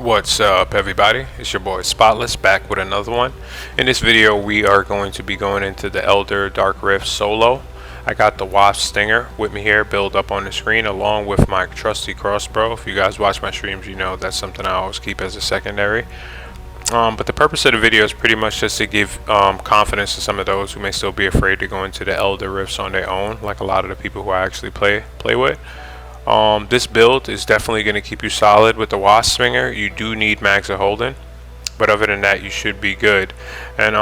What's up, everybody? It's your boy Spotless back with another one. In this video we are going to be going into the Elder Dark Rift solo. I got the Wasp Stinger with me here built up on the screen along with my trusty crossbow. If you guys watch my streams, you know that's something I always keep as a secondary. But the purpose of the video is pretty much just to give confidence to some of those who may still be afraid to go into the Elder Rifts on their own, like a lot of the people who I actually play with. This build is definitely going to keep you solid with the Wasp Stinger. You do need mags of holding, but other than that, you should be good. And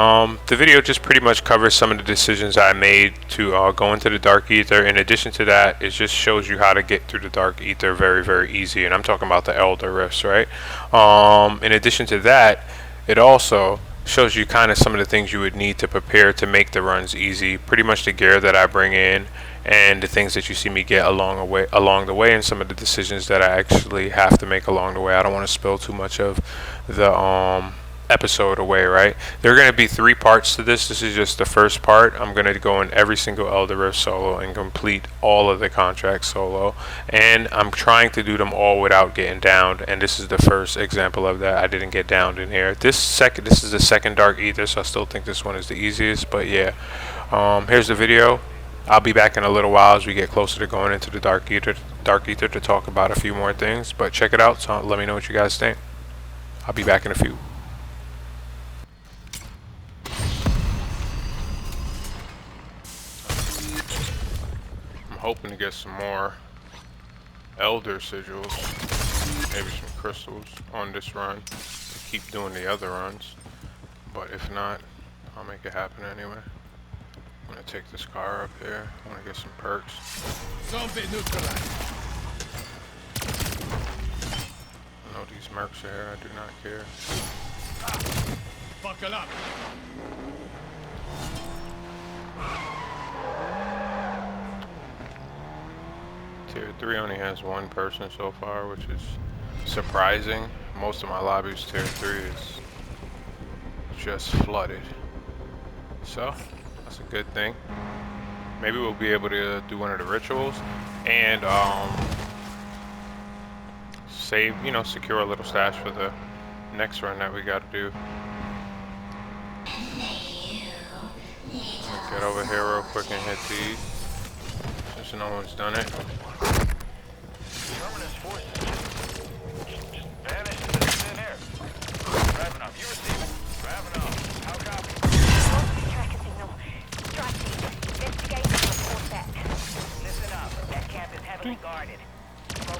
the video just pretty much covers some of the decisions I made to go into the Dark Ether. In addition to that, it just shows you how to get through the Dark Ether very, very easy. And I'm talking about the Elder Rifts, right? In addition to that, it also shows you kind of some of the things you would need to prepare to make the runs easy. Pretty much the gear that I bring in and the things that you see me get along the way, and some of the decisions that I actually have to make along the way. I don't want to spill too much of the episode away, right? There are going to be 3 parts to this. This is just the first part. I'm going to go in every single Elder Rift solo and complete all of the contracts solo, and I'm trying to do them all without getting downed, and this is the first example of that. I didn't get downed in here. This is the second Dark Ether, so I still think this one is the easiest, but yeah. Here's the video. I'll be back in a little while as we get closer to going into the Dark Ether to talk about a few more things. But check it out, so let me know what you guys think. I'll be back in a few. I'm hoping to get some more Elder Sigils, maybe some crystals on this run to keep doing the other runs. But if not, I'll make it happen anyway. I'm gonna take this car up here. I wanna get some perks. Zombie neutralized. I know these mercs are here. I do not care. Buckle up. Tier 3 only has 1 person so far, which is surprising. Most of my lobbies tier 3 is just flooded. So that's a good thing. Maybe we'll be able to do one of the rituals and save, secure a little stash for the next run that we got to do. Get over here real quick and hit these, since no one's done it. Terminus forces just vanished into thin air. Ravenov, you receive it? Ravenov, how copy? Tracker signal. Strike team. Investigation report back. Listen up. That camp is heavily guarded. I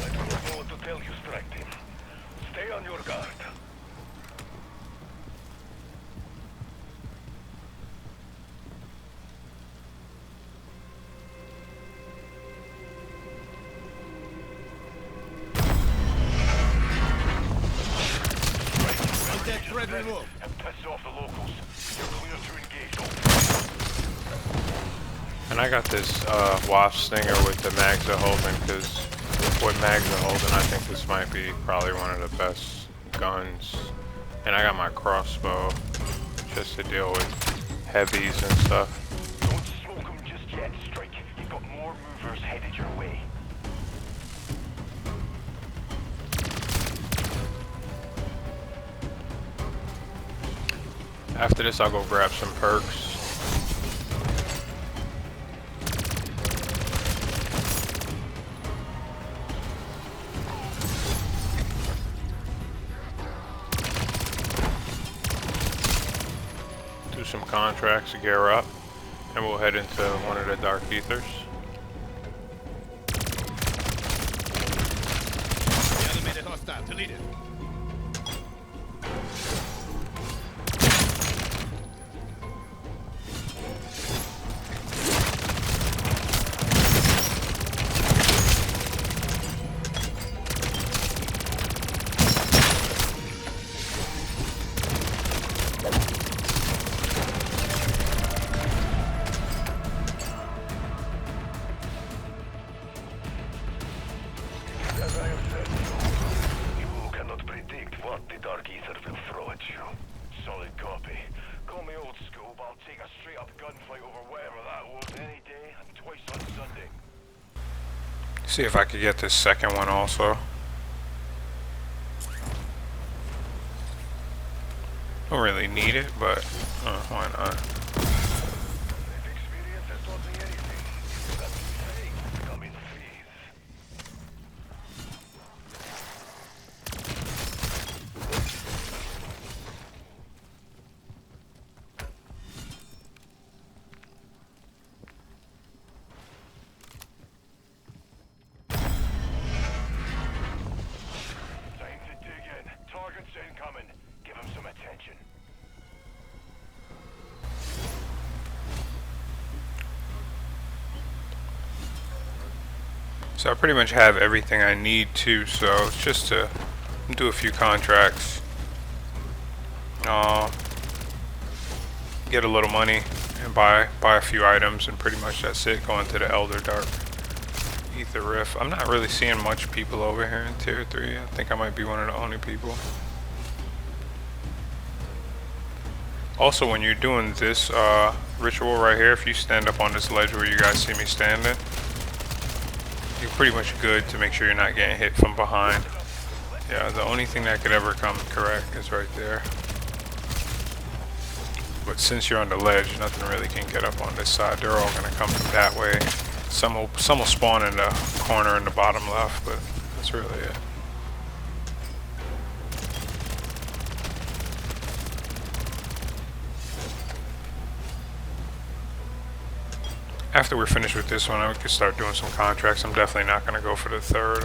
don't know what to tell you, strike team. Stay on your guard. That threat removed. And piss off the locals. You're clear to engage. And I got this Wasp Stinger with the mags of holding, because with mags of holding, I think this might be probably one of the best guns. And I got my crossbow just to deal with heavies and stuff. Don't smoke them just yet, Strike. You've got more movers headed your way. After this, I'll go grab some perks. Do some contracts to gear up, and we'll head into one of the Dark Ethers. Animated hostile. Deleted. As I have said, you cannot predict what the Dark Ether will throw at you. Solid copy. Call me old school, but I'll take a straight-up gunfight over whatever that was any day and twice on Sunday. See if I could get this second one also. Don't really need it, but why not? If experience has taught me anything, it's that mistakes come in threes. Time to dig in. Target's incoming. Give him some attention. So I pretty much have everything I need to, so it's just to do a few contracts, get a little money and buy a few items, and pretty much that's it. Going to the Elder Dark Ether Rift. I'm not really seeing much people over here in tier 3. I think I might be one of the only people. Also, when you're doing this ritual right here, if you stand up on this ledge where you guys see me standing, you're pretty much good to make sure you're not getting hit from behind. Yeah, the only thing that could ever come correct is right there. But since you're on the ledge, nothing really can get up on this side. They're all gonna come from that way. Some will spawn in the corner in the bottom left, but that's really it. After we're finished with this one, I could start doing some contracts. I'm definitely not gonna go for the third.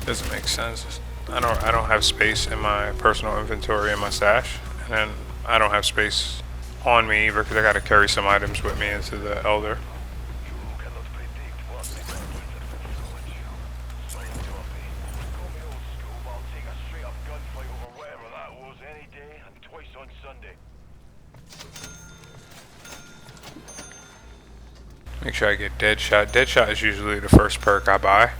Doesn't make sense. I don't have space in my personal inventory in my stash, and I don't have space on me either because I gotta carry some items with me into the Elder. You cannot predict what the dark ether will throw at you. Solid copy. Call me old school, but I'll take a straight up gunfight over whatever that was any day and twice on Sunday. Make sure I get Deadshot. Deadshot is usually the first perk I buy.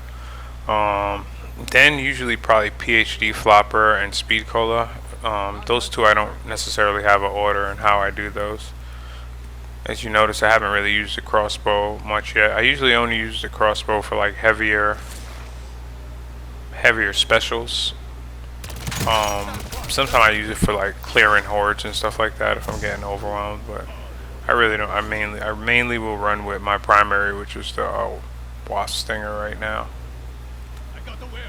Then usually probably PhD Flopper and Speed Cola. Those two I don't necessarily have an order in how I do those. As you notice, I haven't really used the crossbow much yet. I usually only use the crossbow for like heavier specials. Sometimes I use it for like clearing hordes and stuff like that if I'm getting overwhelmed, but I really don't. I mainly will run with my primary, which is the Wasp Stinger right now. I got the wheel.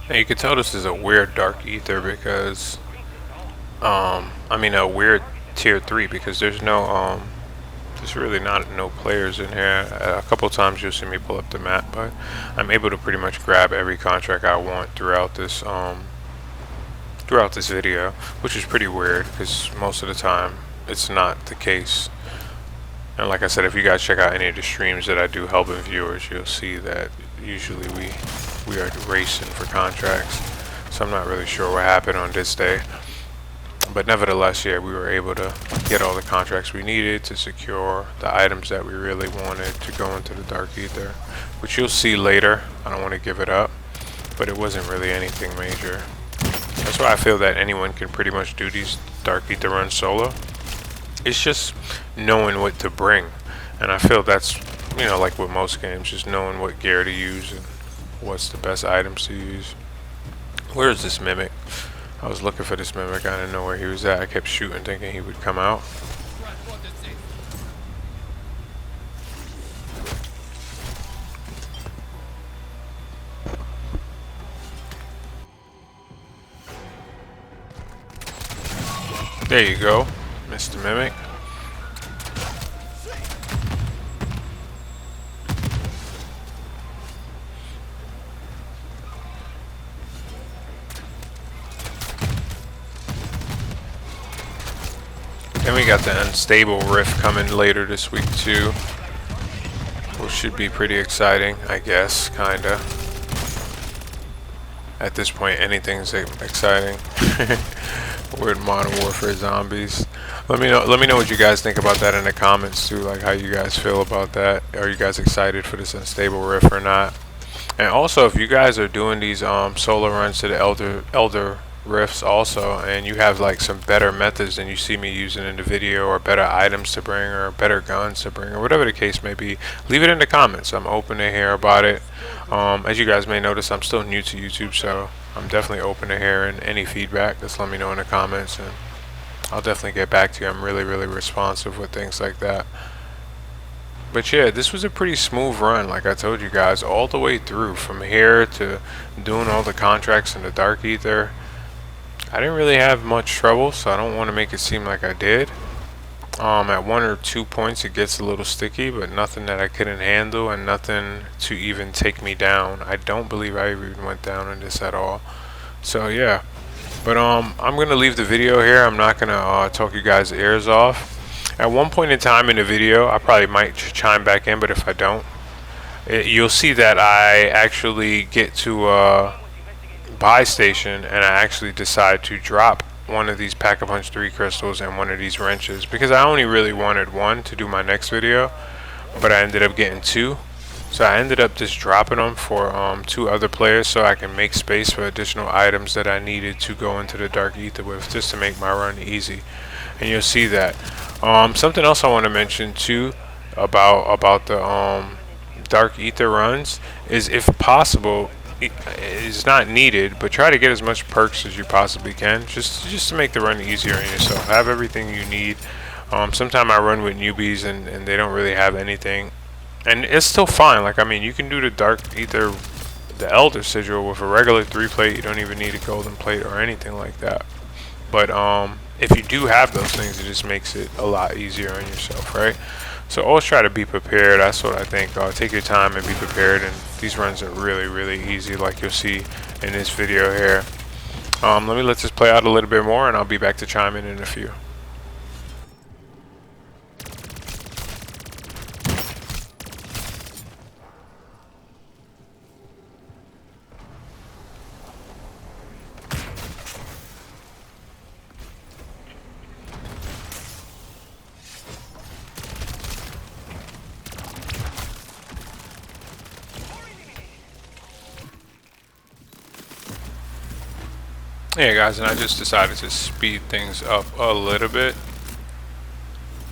Now you can tell this is a weird Dark Ether because, I mean a weird tier 3 because there's no, there's really no players in here. A couple times you'll see me pull up the map, but I'm able to pretty much grab every contract I want throughout this video, which is pretty weird because most of the time it's not the case. And like I said, if you guys check out any of the streams that I do helping viewers, you'll see that usually we are racing for contracts. So I'm not really sure what happened on this day. But nevertheless, yeah, we were able to get all the contracts we needed to secure the items that we really wanted to go into the Dark Ether, which you'll see later. I don't want to give it up, but it wasn't really anything major. That's why I feel that anyone can pretty much do these Dark Ether runs solo. It's just knowing what to bring, and I feel that's, you know, like with most games, just knowing what gear to use and what's the best items to use. Where is this Mimic? I was looking for this Mimic. I didn't know where he was at. I kept shooting thinking he would come out. Transport is safe. There you go, Mr. Mimic. Then we got the Unstable Rift coming later this week too, which should be pretty exciting, I guess, kinda. At this point, anything's exciting with Modern Warfare Zombies. Let me know what you guys think about that in the comments too, like how you guys feel about that. Are you guys excited for this unstable rift or not? And also, if you guys are doing these solo runs to the Elder Rifts also, and you have like some better methods than you see me using in the video, or better items to bring, or better guns to bring, or whatever the case may be, leave it in the comments. I'm open to hear about it. As you guys may notice, I'm still new to YouTube, so I'm definitely open to hearing any feedback. Just let me know in the comments, and I'll definitely get back to you. I'm really responsive with things like that. But yeah, this was a pretty smooth run, like I told you guys, all the way through, from here to doing all the contracts in the Dark Ether. I didn't really have much trouble, so I don't want to make it seem like I did. At 1 or 2 points it gets a little sticky, but nothing that I couldn't handle, and nothing to even take me down. I don't believe I even went down in this at all. So yeah, but I'm gonna leave the video here. I'm not gonna talk you guys' ears off. At one point in time in the video, I probably might chime back in, but if I don't, you'll see that I actually get to buy station, and I actually decide to drop one of these Pack-a-Punch 3 crystals and one of these wrenches, because I only really wanted one to do my next video, but I ended up getting two. So I ended up just dropping them for 2 other players, so I can make space for additional items that I needed to go into the Dark Ether with, just to make my run easy. And you'll see that. Something else I want to mention too about the Dark Ether runs is, if possible, it's not needed, but try to get as much perks as you possibly can, just to make the run easier on yourself. Have everything you need. Sometimes I run with newbies and they don't really have anything, and it's still fine. Like, I mean, you can do the Dark Ether, the Elder Sigil, with a regular 3 plate. You don't even need a golden plate or anything like that. But if you do have those things, it just makes it a lot easier on yourself, right? So always try to be prepared. That's what I think. Take your time and be prepared, and these runs are really easy, like you'll see in this video here. Let me let this play out a little bit more, and I'll be back to chime in a few. Yeah guys, and I just decided to speed things up a little bit.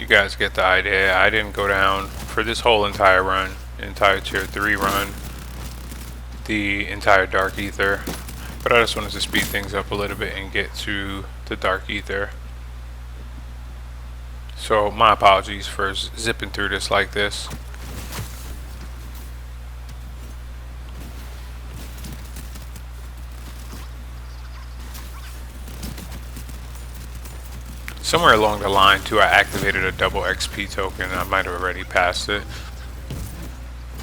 You guys get the idea. I didn't go down for this whole entire run, entire tier 3 run, the entire Dark Ether, but I just wanted to speed things up a little bit and get to the Dark Ether. So my apologies for zipping through this like this. Somewhere along the line too, I activated a double XP token. I might have already passed it,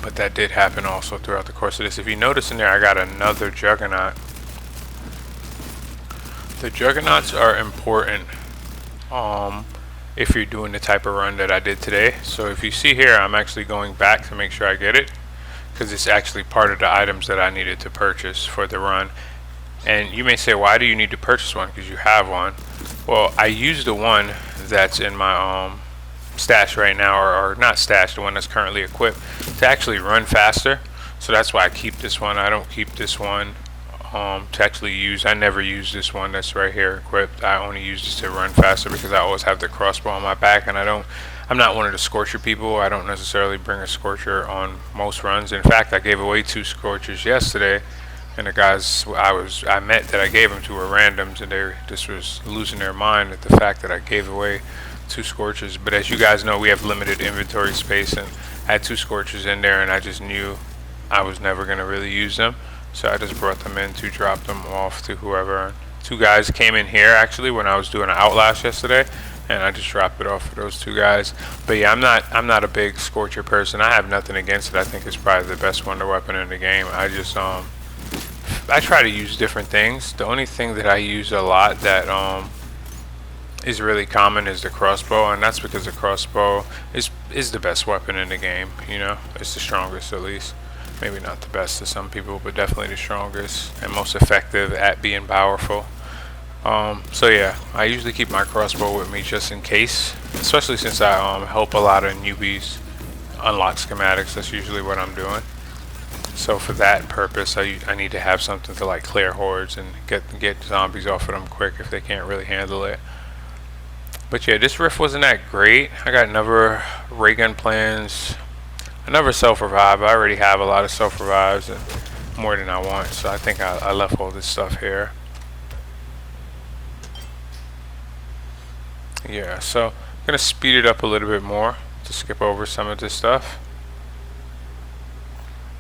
but that did happen also throughout the course of this. If you notice in there, I got another Juggernaut. The Juggernauts are important if you're doing the type of run that I did today. So if you see here, I'm actually going back to make sure I get it, because it's actually part of the items that I needed to purchase for the run. And you may say, why do you need to purchase one? Because you have one. Well, I use the one that's in my stash right now, or not stash, the one that's currently equipped, to actually run faster. So that's why I keep this one. I don't keep this one to actually use. I never use this one that's right here equipped. I only use this to run faster, because I always have the crossbow on my back, and I'm not one of the Scorcher people. I don't necessarily bring a Scorcher on most runs. In fact, I gave away 2 Scorchers yesterday, and the guys I met that I gave them to were randoms, and they just was losing their mind at the fact that I gave away 2 Scorchers. But as you guys know, we have limited inventory space, and I had 2 Scorchers in there, and I just knew I was never going to really use them, so I just brought them in to drop them off to whoever. 2 guys came in here actually when I was doing an Outlast yesterday, and I just dropped it off for those 2 guys. But yeah, I'm not a big Scorcher person. I have nothing against it. I think it's probably the best wonder weapon in the game. I try to use different things. The only thing that I use a lot that is really common is the crossbow, and that's because the crossbow is the best weapon in the game. You know, it's the strongest at least. Maybe not the best to some people, but definitely the strongest and most effective at being powerful. So yeah, I usually keep my crossbow with me just in case, especially since I help a lot of newbies unlock schematics. That's usually what I'm doing. So for that purpose, I need to have something to like clear hordes and get zombies off of them quick if they can't really handle it. But yeah, this rift wasn't that great. I got another ray gun plans, another self-revive. I already have a lot of self-revives and more than I want, so I think I left all this stuff here. Yeah, so I'm gonna speed it up a little bit more to skip over some of this stuff.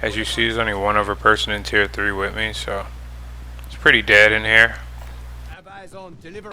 As you see, there's only one other person in tier 3 with me, so it's pretty dead in here. Have eyes on deliver.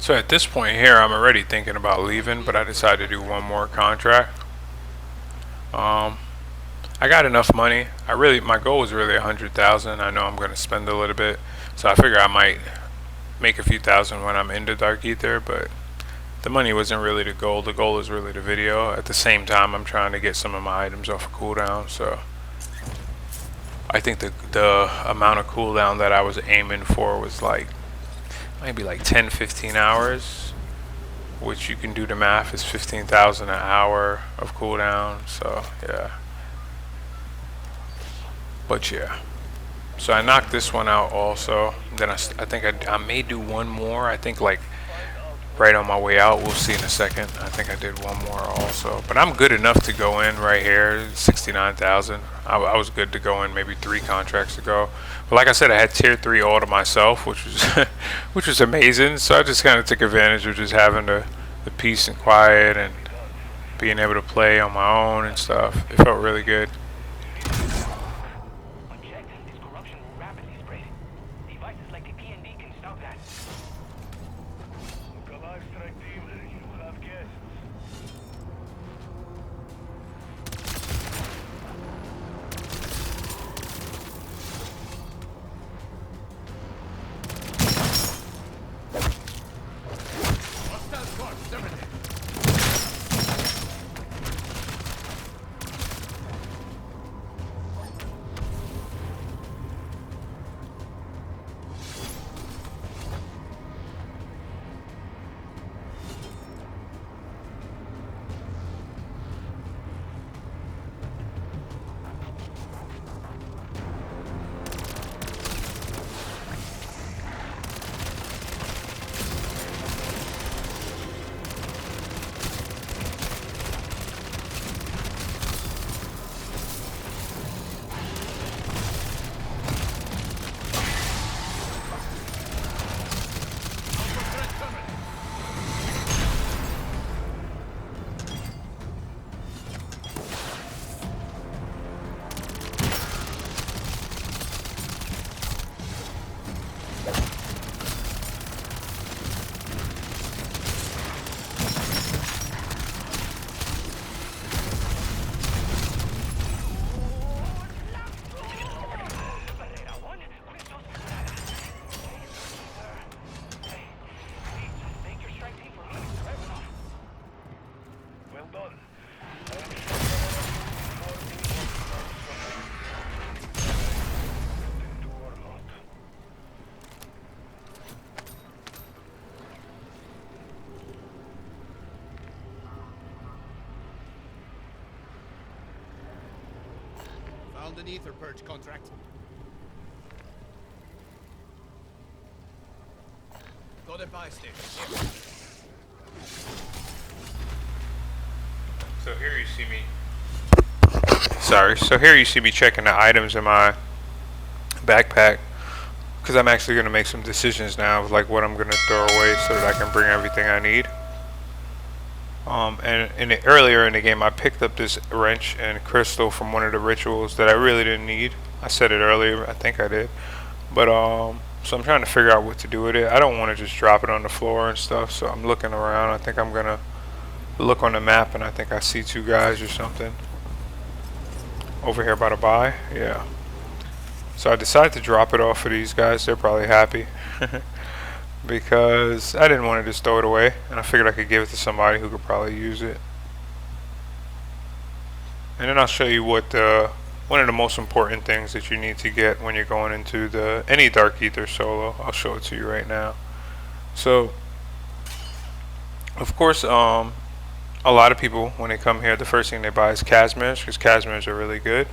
So at this point here, I'm already thinking about leaving, but I decided to do one more contract. I got enough money. My goal was really 100,000. I know I'm gonna spend a little bit, so I figure I might make a few thousand when I'm into Dark Ether, but the money wasn't really the goal. The goal is really the video. At the same time, I'm trying to get some of my items off of cooldown, so I think the amount of cooldown that I was aiming for was like maybe like 10-15 hours, which you can do the math is 15,000 an hour of cooldown. So yeah, but yeah, so I knocked this one out also. Then I think I may do one more. I think like right on my way out. We'll see in a second. I think I did one more also, but I'm good enough to go in right here. 69,000. I was good to go in maybe 3 contracts ago. But like I said, I had tier 3 all to myself, which was which was amazing. So I just kind of took advantage of just having the peace and quiet and being able to play on my own and stuff. It felt really good. Unchecked, this corruption will rapidly spread. Devices like the PND can stop that. Look alive, strike team. You have guests. Hostile squad, terminated. Well done. Do or not. Found an ether purge contract. Got a buy station. Here. So here you see me. Sorry. So here you see me checking the items in my backpack, because I'm actually going to make some decisions now of like what I'm going to throw away so that I can bring everything I need. And earlier in the game, I picked up this wrench and crystal from one of the rituals that I really didn't need. I said it earlier, I think I did. But so I'm trying to figure out what to do with it. I don't want to just drop it on the floor and stuff, so I'm looking around. I think I'm gonna look on the map, and I think I see 2 guys or something over here by the buy. Yeah. So I decided to drop it off for these guys. They're probably happy. Because I didn't want to just throw it away, and I figured I could give it to somebody who could probably use it. And then I'll show you what one of the most important things that you need to get when you're going into any Dark Ether solo. I'll show it to you right now. So, of course, a lot of people when they come here, the first thing they buy is Casmares, because Casmares are really good.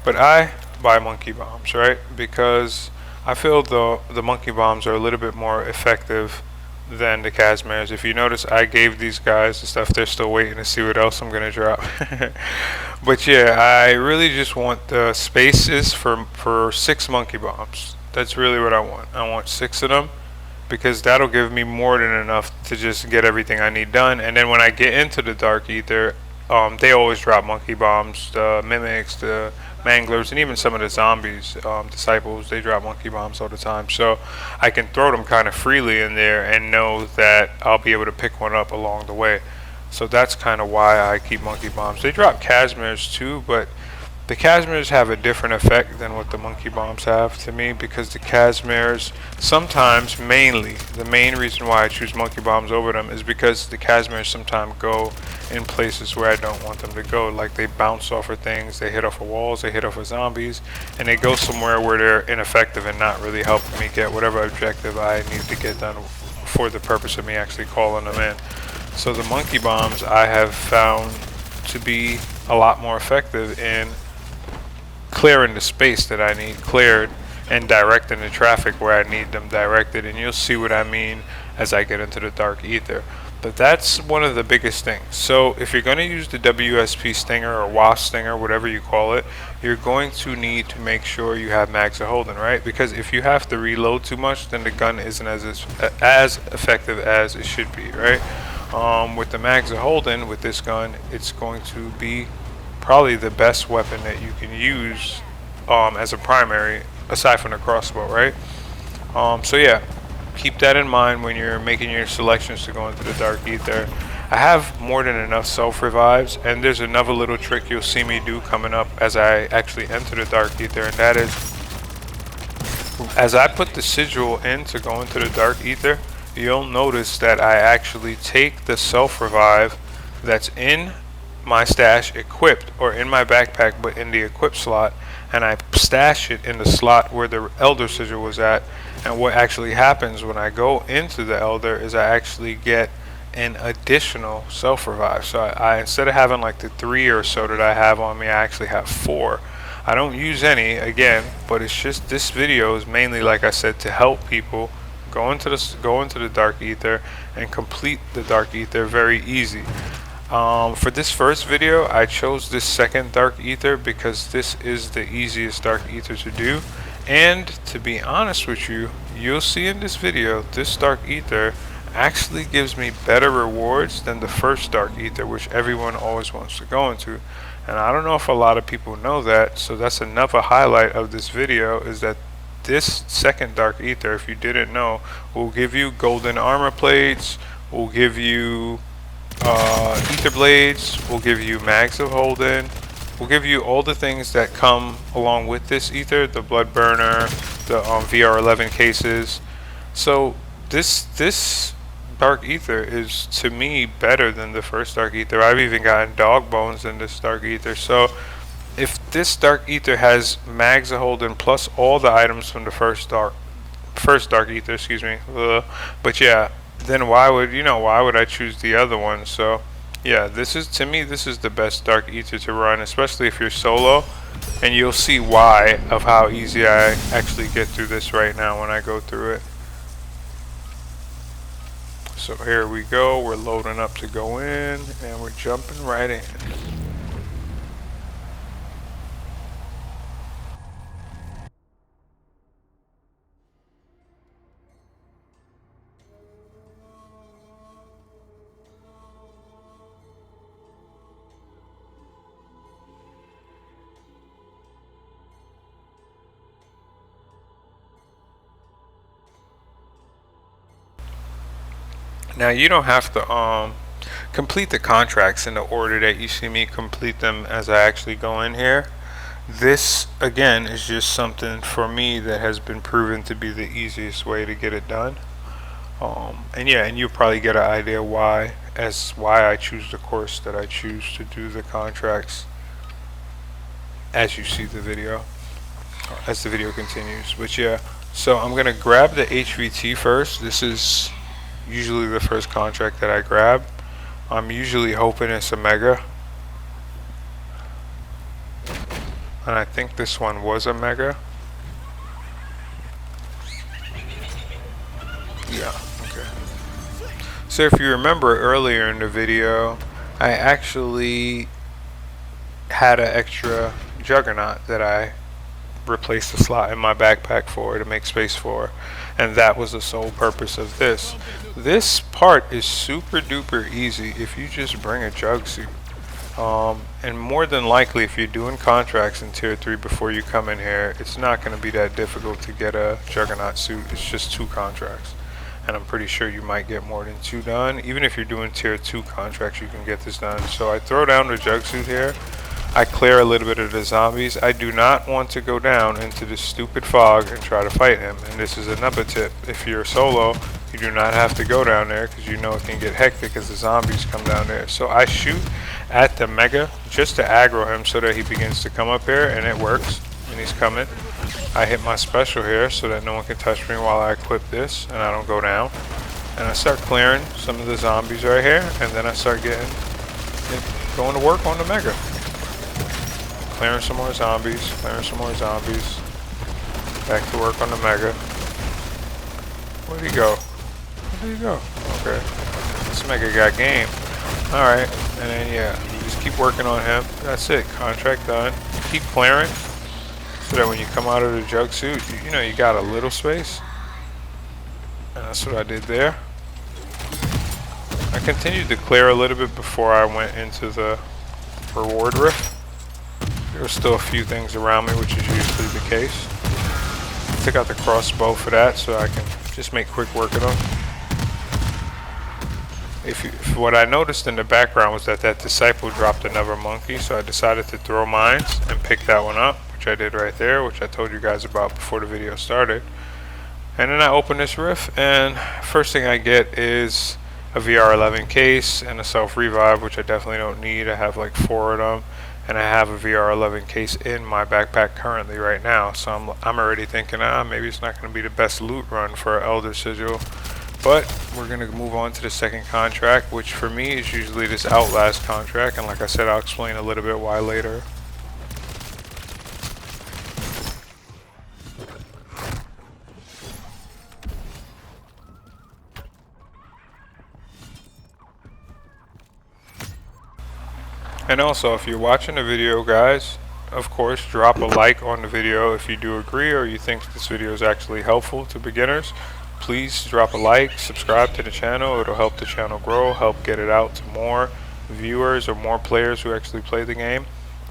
But I buy monkey bombs, right? Because I feel the monkey bombs are a little bit more effective than the Casmares. If you notice, I gave these guys the stuff. They're still waiting to see what else I'm gonna drop. But yeah, I really just want the spaces for 6 monkey bombs. That's really what I want. I want 6 of them, because that'll give me more than enough to just get everything I need done. And then when I get into the Dark Ether, they always drop monkey bombs, the mimics, the manglers, and even some of the zombies, disciples, they drop monkey bombs all the time. So I can throw them kind of freely in there and know that I'll be able to pick one up along the way. So that's kind of why I keep monkey bombs. They drop Casimirs too, but the Casimirs have a different effect than what the monkey bombs have to me, because the Casimirs sometimes, mainly, the main reason why I choose monkey bombs over them is because the Casimirs sometimes go in places where I don't want them to go. Like they bounce off of things, they hit off of walls, they hit off of zombies, and they go somewhere where they're ineffective and not really helping me get whatever objective I need to get done for the purpose of me actually calling them in. So the monkey bombs I have found to be a lot more effective in clearing the space that I need cleared and directing the traffic where I need them directed, and you'll see what I mean as I get into the dark ether. But that's one of the biggest things. So if you're going to use the WSP Stinger or WASP Stinger, whatever you call it, you're going to need to make sure you have mags of holding, right? Because if you have to reload too much, then the gun isn't as effective as it should be, right? With the mags of holding with this gun, it's going to be probably the best weapon that you can use as a primary, aside from the crossbow, right? So yeah, keep that in mind when you're making your selections to go into the dark ether. I have more than enough self-revives, and there's another little trick you'll see me do coming up as I actually enter the dark ether, and that is, as I put the sigil in to go into the dark ether, you'll notice that I actually take the self-revive that's in my stash equipped, or in my backpack but in the equip slot, and I stash it in the slot where the elder sigil was at. And what actually happens when I go into the elder is I actually get an additional self-revive. So I instead of having like the 3 or so that I have on me, I actually have 4. I don't use any, again, but it's just, this video is mainly, like I said, to help people go into the dark ether and complete the dark ether very easy. For this first video, I chose this second dark ether because this is the easiest dark ether to do, and to be honest with you, you'll see in this video, this dark ether actually gives me better rewards than the first dark ether, which everyone always wants to go into. And I don't know if a lot of people know that, so that's another highlight of this video, is that this second dark ether, if you didn't know, will give you golden armor plates, will give you ether blades, will give you mags of holding, will give you all the things that come along with this ether, the blood burner, the VR11 cases. So this dark ether is, to me, better than the first dark ether. I've even gotten dog bones in this dark ether. So if this dark ether has mags of holding plus all the items from the first dark ether, excuse me, but yeah, then why would I choose the other one? So yeah, to me this is the best dark ether to run, especially if you're solo, and you'll see why of how easy I actually get through this right now when I go through it. So here we go, we're loading up to go in, and we're jumping right in. Now you don't have to complete the contracts in the order that you see me complete them as I actually go in here. This again is just something for me that has been proven to be the easiest way to get it done. And yeah, and you'll probably get an idea why I choose the course that I choose to do the contracts as you see the video, as the video continues. But yeah, so I'm gonna grab the HVT first. This is usually the first contract that I grab. I'm usually hoping it's a mega, and I think this one was a mega. Yeah, okay. So if you remember earlier in the video, I actually had an extra juggernaut that I replaced the slot in my backpack for to make space for, and that was the sole purpose of this. This part is super duper easy if you just bring a jug suit. And more than likely, if you're doing contracts in tier 3 before you come in here, it's not going to be that difficult to get a Juggernaut suit. It's just 2 contracts, and I'm pretty sure you might get more than 2 done. Even if you're doing tier 2 contracts, you can get this done. So I throw down the Jug suit here. I clear a little bit of the zombies. I do not want to go down into this stupid fog and try to fight him. And this is another tip: if you're solo, you do not have to go down there, because you know it can get hectic as the zombies come down there. So I shoot at the Mega just to aggro him so that he begins to come up here, and it works. And he's coming. I hit my special here so that no one can touch me while I equip this and I don't go down. And I start clearing some of the zombies right here, and then I start going to work on the Mega. Clearing some more zombies, clearing some more zombies. Back to work on the Mega. Where'd he go? Where'd he go? Okay. This Mega got game. Alright, and then yeah, you just keep working on him. That's it. Contract done. Keep clearing so that when you come out of the Jug suit, you know you got a little space. And that's what I did there. I continued to clear a little bit before I went into the reward rift. There were still a few things around me, which is usually the case. I took out the crossbow for that so I can just make quick work of them. What I noticed in the background was that disciple dropped another monkey, so I decided to throw mines and pick that one up, which I did right there, which I told you guys about before the video started. And then I open this rift, and first thing I get is a VR11 case and a self-revive, which I definitely don't need. I have like 4 of them. And I have a VR11 case in my backpack currently right now, so I'm already thinking, maybe it's not going to be the best loot run for Elder Sigil. But we're going to move on to the second contract, which for me is usually this Outlast contract, and like I said, I'll explain a little bit why later. And also, if you're watching the video, guys, of course, drop a like on the video if you do agree or you think this video is actually helpful to beginners. Please drop a like, subscribe to the channel. It'll help the channel grow, help get it out to more viewers or more players who actually play the game.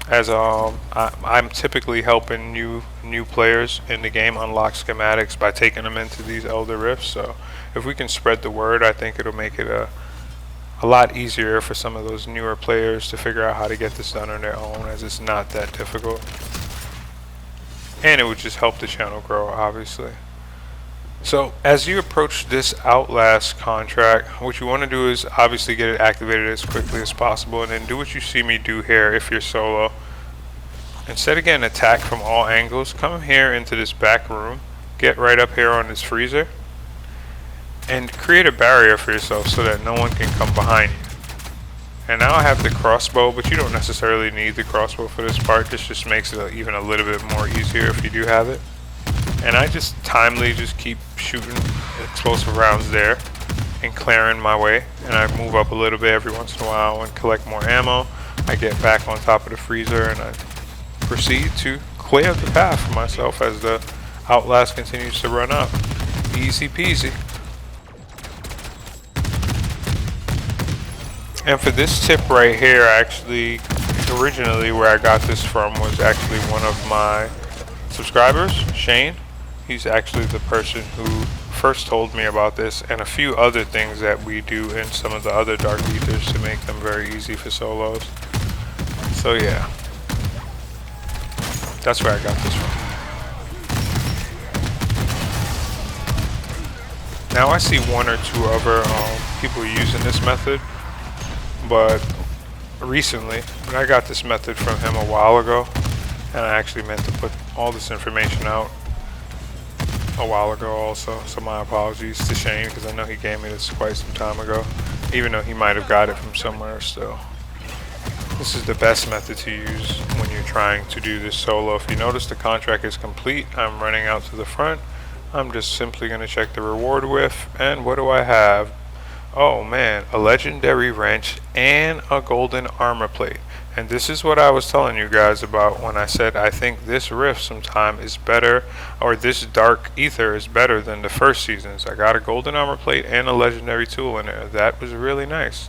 As I'm typically helping new players in the game unlock schematics by taking them into these Elder Rifts. So if we can spread the word, I think it'll make it a lot easier for some of those newer players to figure out how to get this done on their own, as it's not that difficult. And it would just help the channel grow, obviously. So as you approach this Outlast contract, what you want to do is obviously get it activated as quickly as possible, and then do what you see me do here if you're solo. Instead of getting attacked from all angles, come here into this back room, get right up here on this freezer, and create a barrier for yourself so that no one can come behind you. And now I have the crossbow, but you don't necessarily need the crossbow for this part. This just makes it even a little bit more easier if you do have it. And I just keep shooting explosive rounds there and clearing my way. And I move up a little bit every once in a while and collect more ammo. I get back on top of the freezer and I proceed to clear the path for myself as the Outlast continues to run up. Easy peasy. And for this tip right here, actually, originally where I got this from was actually one of my subscribers, Shane. He's actually the person who first told me about this and a few other things that we do in some of the other Dark Ethers to make them very easy for solos. So yeah, that's where I got this from. Now I see 1 or 2 other people using this method. But recently, I got this method from him a while ago, and I actually meant to put all this information out a while ago also, so my apologies to Shane, because I know he gave me this quite some time ago, even though he might have got it from somewhere still. This is the best method to use when you're trying to do this solo. If you notice the contract is complete, I'm running out to the front. I'm just simply going to check the reward whiff, and what do I have? Oh man, a legendary wrench and a golden armor plate. And this is what I was telling you guys about when I said I think this rift sometime is better, or this Dark Ether is better than the first seasons. I got a golden armor plate and a legendary tool in there. That was really nice.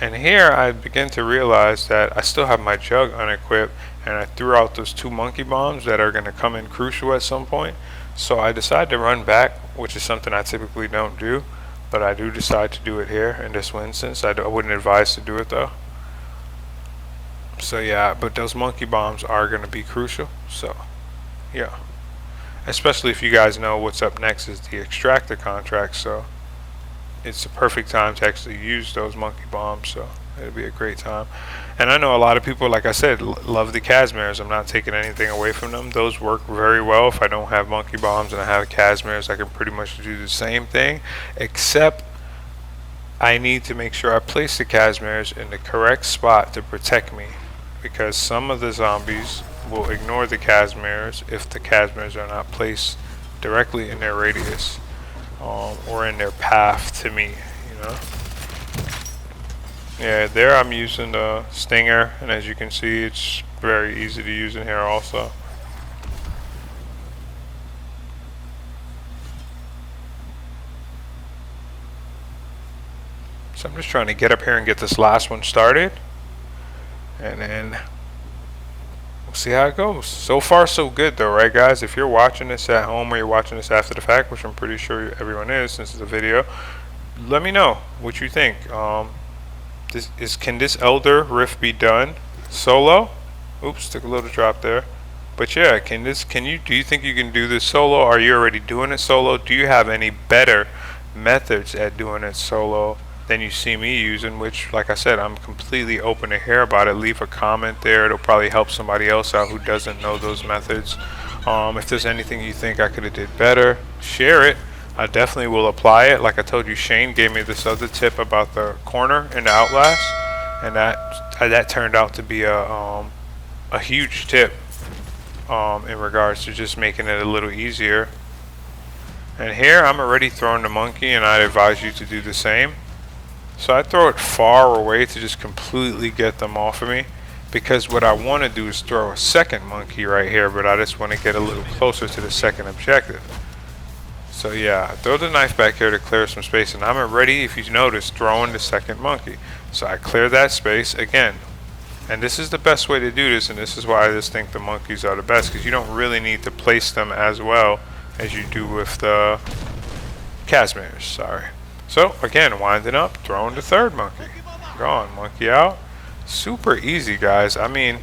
And here I begin to realize that I still have my jug unequipped, and I threw out those 2 monkey bombs that are going to come in crucial at some point. So I decided to run back, which is something I typically don't do, but I do decide to do it here in this instance. I wouldn't advise to do it though. So yeah, but those monkey bombs are going to be crucial. So yeah, especially if you guys know what's up next is the extractor contract. So it's a perfect time to actually use those monkey bombs. So it'll be a great time. And I know a lot of people, like I said, love the Casmares. I'm not taking anything away from them. Those work very well. If I don't have monkey bombs and I have Casmares, I can pretty much do the same thing, except I need to make sure I place the Casmares in the correct spot to protect me, because some of the zombies will ignore the Casmares if the Casmares are not placed directly in their radius or in their path to me, you know. Yeah, there I'm using the Stinger, and as you can see, it's very easy to use in here also. So I'm just trying to get up here and get this last one started, and then we'll see how it goes. So far so good though, right guys? If you're watching this at home or you're watching this after the fact, which I'm pretty sure everyone is since it's a video, let me know what you think. Can this Elder Rift be done solo? Oops, took a little drop there. But yeah, do you think you can do this solo? Are you already doing it solo? Do you have any better methods at doing it solo than you see me using? Which, like I said, I'm completely open to hear about it. Leave a comment there. It'll probably help somebody else out who doesn't know those methods. If there's anything you think I could have did better, share it. I definitely will apply it. Like I told you, Shane gave me this other tip about the corner in the Outlast, and that turned out to be a huge tip in regards to just making it a little easier. And here I'm already throwing the monkey, and I'd advise you to do the same. So I throw it far away to just completely get them off of me, because what I want to do is throw a second monkey right here, but I just want to get a little closer to the second objective. So yeah, throw the knife back here to clear some space, and I'm already, if you notice, throwing the second monkey. So I clear that space again. And this is the best way to do this, and this is why I just think the monkeys are the best, because you don't really need to place them as well as you do with the Casmares, sorry. So again, winding up, throwing the third monkey. Gone, monkey out. Super easy, guys. I mean,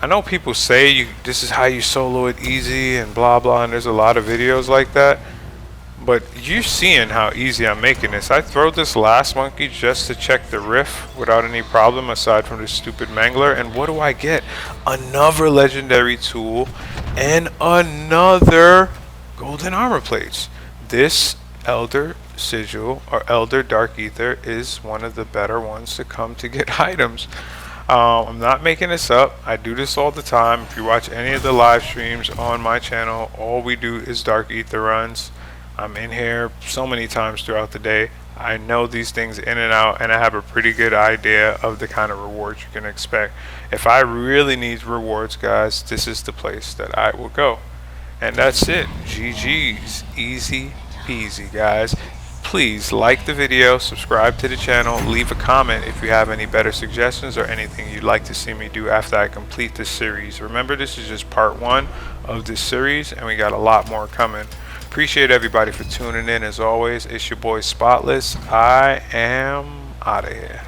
I know people say this is how you solo it easy and blah blah, and there's a lot of videos like that, but you're seeing how easy I'm making this. I throw this last monkey just to check the rift without any problem aside from this stupid mangler, and what do I get? Another legendary tool and another golden armor plates. This Elder Sigil or Elder Dark Ether is one of the better ones to come to get items. I'm not making this up. I do this all the time. If you watch any of the live streams on my channel, all we do is Dark Ether runs. I'm in here so many times throughout the day. I know these things in and out, and I have a pretty good idea of the kind of rewards you can expect. If I really need rewards, guys, this is the place that I will go. And that's it. GG's. Easy peasy, guys. Please like the video, subscribe to the channel, leave a comment if you have any better suggestions or anything you'd like to see me do after I complete this series. Remember, this is just part 1 of this series, and we got a lot more coming. Appreciate everybody for tuning in. As always, it's your boy Spotless. I am out of here.